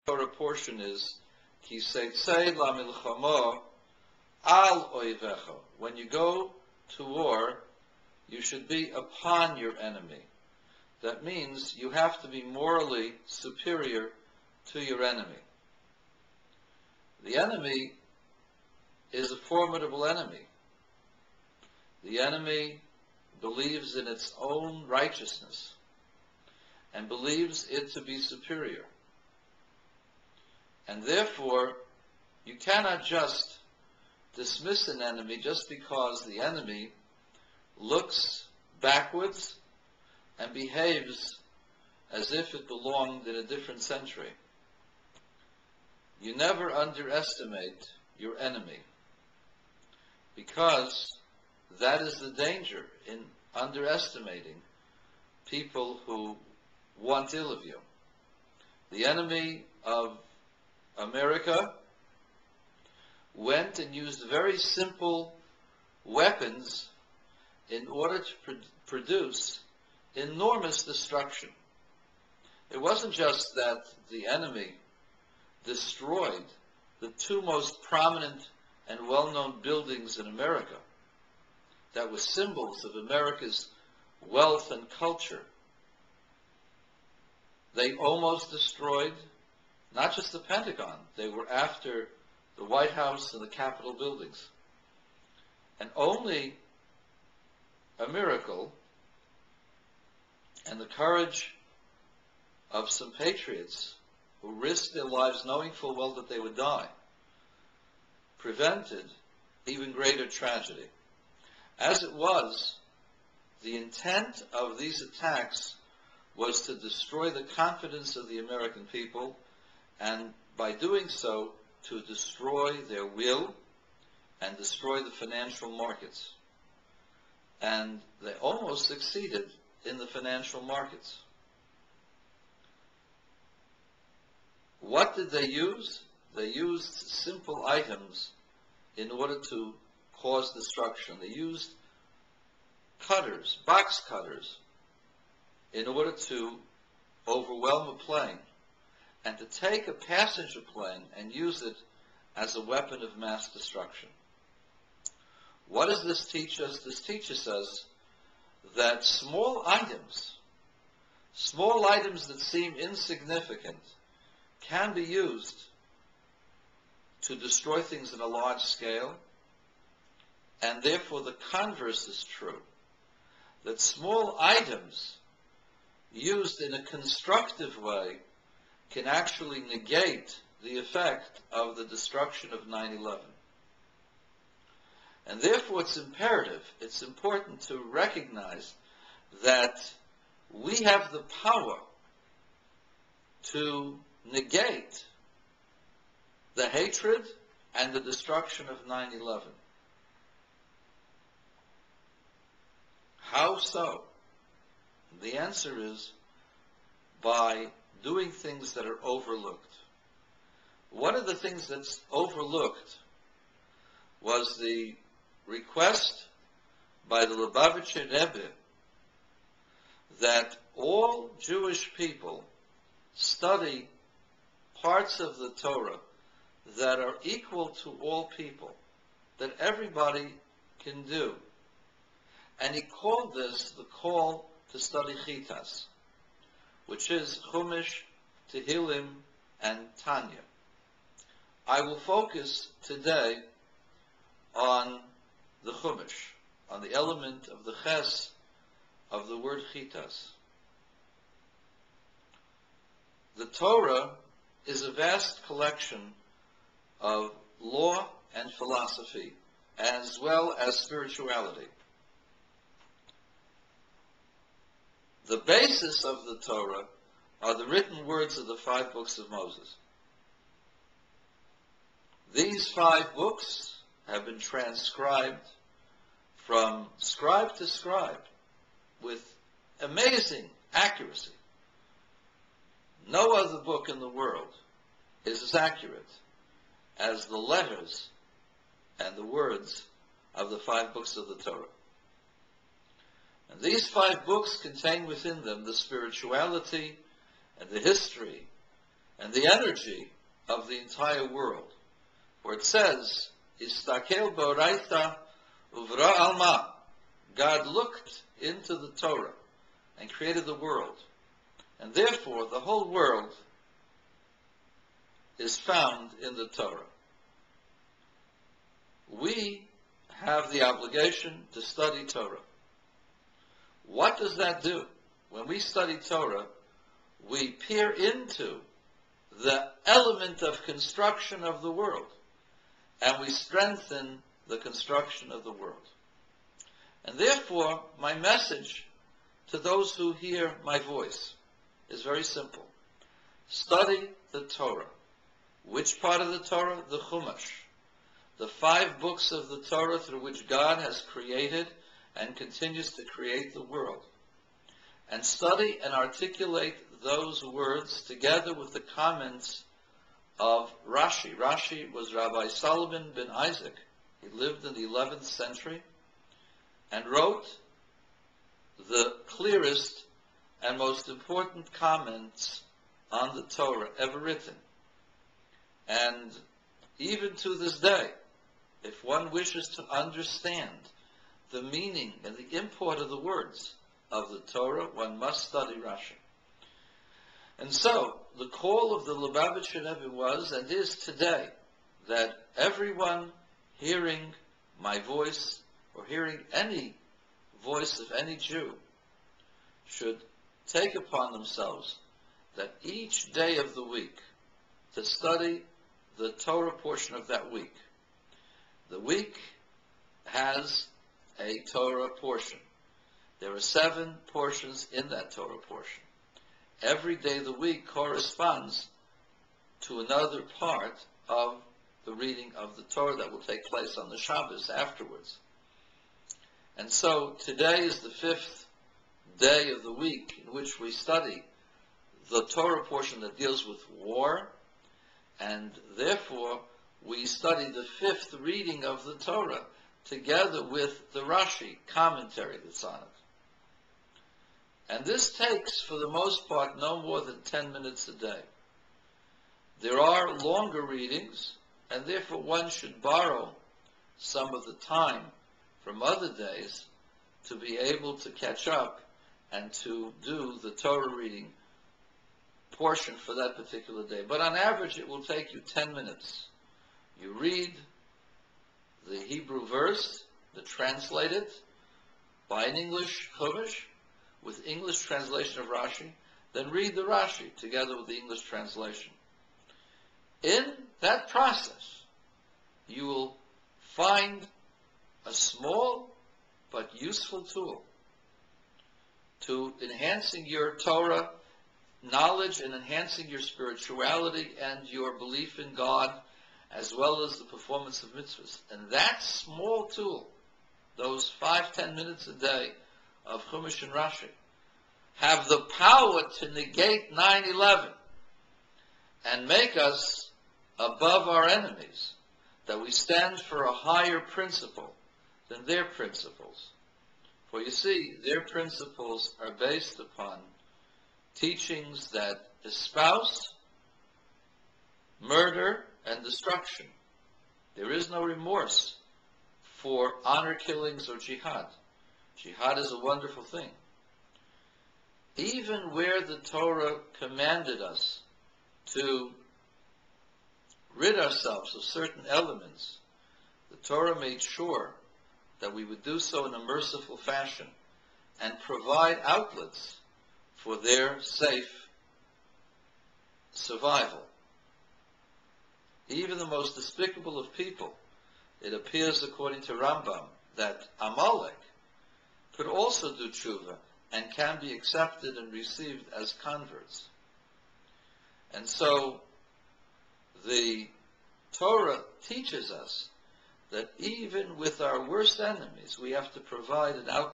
Torah portion is, Ki seitzei la milchama al oivecha. When you go to war, you should be upon your enemy. That means you have to be morally superior to your enemy. The enemy is a formidable enemy. The enemy believes in its own righteousness and believes it to be superior. And therefore, you cannot just dismiss an enemy just because the enemy looks backwards and behaves as if it belonged in a different century. You never underestimate your enemy, because that is the danger in underestimating people who want ill of you. The enemy of America went and used very simple weapons in order to produce enormous destruction. It wasn't just that the enemy destroyed the two most prominent and well-known buildings in America that were symbols of America's wealth and culture. They almost destroyed not just the Pentagon, they were after the White House and the Capitol buildings. And only a miracle and the courage of some patriots who risked their lives knowing full well that they would die prevented even greater tragedy. As it was, the intent of these attacks was to destroy the confidence of the American people, and by doing so, to destroy their will and destroy the financial markets. And they almost succeeded in the financial markets. What did they use? They used simple items in order to cause destruction. They used cutters, box cutters, in order to overwhelm a plane and to take a passenger plane and use it as a weapon of mass destruction. What does this teach us? This teaches us that small items that seem insignificant, can be used to destroy things in a large scale, and therefore the converse is true, that small items used in a constructive way can actually negate the effect of the destruction of 9/11. And therefore it's imperative, it's important to recognize that we have the power to negate the hatred and the destruction of 9/11. How so? The answer is by doing things that are overlooked. One of the things that's overlooked was the request by the Lubavitcher Rebbe that all Jewish people study parts of the Torah that are equal to all people, that everybody can do. And he called this the call to study Chitas, which is Chumash, Tehillim, and Tanya. I will focus today on the Chumash, on the element of the Ches of the word Chitas. The Torah is a vast collection of law and philosophy, as well as spirituality. The basis of the Torah are the written words of the 5 books of Moses. These 5 books have been transcribed from scribe to scribe with amazing accuracy. No other book in the world is as accurate as the letters and the words of the 5 books of the Torah. And these 5 books contain within them the spirituality and the history and the energy of the entire world. Where it says, Istakel Boraita Uvra Alma. God looked into the Torah and created the world. And therefore, the whole world is found in the Torah. We have the obligation to study Torah. What does that do? When we study Torah, we peer into the element of construction of the world, and we strengthen the construction of the world. And therefore, my message to those who hear my voice is very simple. Study the Torah. Which part of the Torah? The Chumash. The 5 books of the Torah through which God has created and continues to create the world. And study and articulate those words together with the comments of Rashi. Rashi was Rabbi Solomon ben Isaac. He lived in the 11th century and wrote the clearest and most important comments on the Torah ever written. And even to this day, if one wishes to understand the meaning and the import of the words of the Torah, one must study Rashi. And so, the call of the Lubavitcher Rebbe was, and is today, that everyone hearing my voice, or hearing any voice of any Jew, should take upon themselves that each day of the week to study the Torah portion of that week. The week has a Torah portion. There are 7 portions in that Torah portion. Every day of the week corresponds to another part of the reading of the Torah that will take place on the Shabbos afterwards. And so today is the 5th day of the week in which we study the Torah portion that deals with war, and therefore we study the 5th reading of the Torah together with the Rashi commentary that's on it. And this takes, for the most part, no more than 10 minutes a day. There are longer readings, and therefore one should borrow some of the time from other days to be able to catch up and to do the Torah reading portion for that particular day. But on average, it will take you 10 minutes. You read the Hebrew verse, the translated by an English Chumash with English translation of Rashi, then read the Rashi together with the English translation. In that process, you will find a small but useful tool to enhancing your Torah knowledge and enhancing your spirituality and your belief in God, as well as the performance of mitzvahs. And that small tool, those 5-10 minutes a day of Chumash and Rashi, have the power to negate 9/11 and make us above our enemies, that we stand for a higher principle than their principles. For you see, their principles are based upon teachings that espouse murder and destruction. There is no remorse for honor killings or jihad. Jihad is a wonderful thing. Even where the Torah commanded us to rid ourselves of certain elements, the Torah made sure that we would do so in a merciful fashion and provide outlets for their safe survival. Even the most despicable of people, it appears according to Rambam that Amalek could also do tshuva and can be accepted and received as converts. And so the Torah teaches us that even with our worst enemies, we have to provide an outlet